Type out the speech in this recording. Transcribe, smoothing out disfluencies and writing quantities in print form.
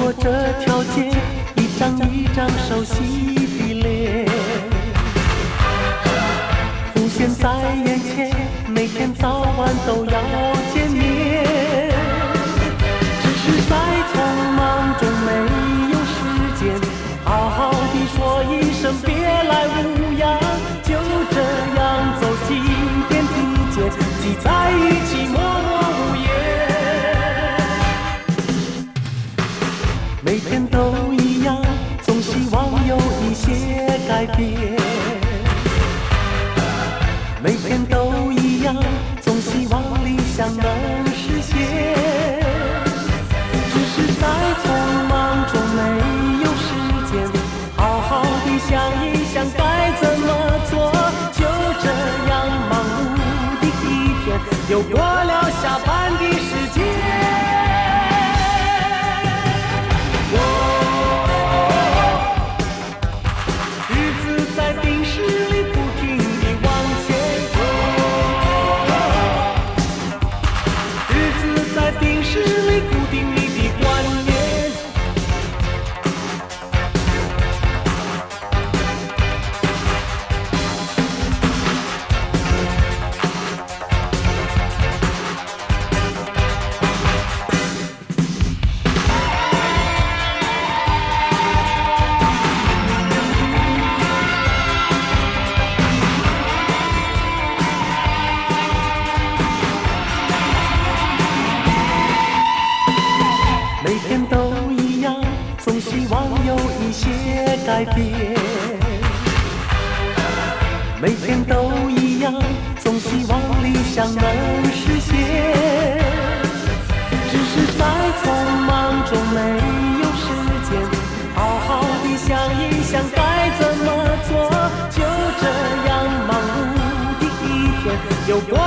过这条街，一张一张熟悉的脸浮现在眼前，每天早晚都要见面。只是在匆忙中没有时间好好地说一声别来无恙，就这样走进电梯间，挤在一起默默无言。每天都一样，总希望有一些改变。每天都一样，总希望理想能实现。只是在匆忙中没有时间好好地想一想该怎么做，就这样忙碌的一天又过了下班的时间。日子在冰室里不停地往前过，日子在冰室里固定你的观念。每天都一样，总希望有一些改变。每天都一样，总希望理想能实现。只是在匆忙中没有时间好好地想一想该怎么做，就这样忙碌的一天又过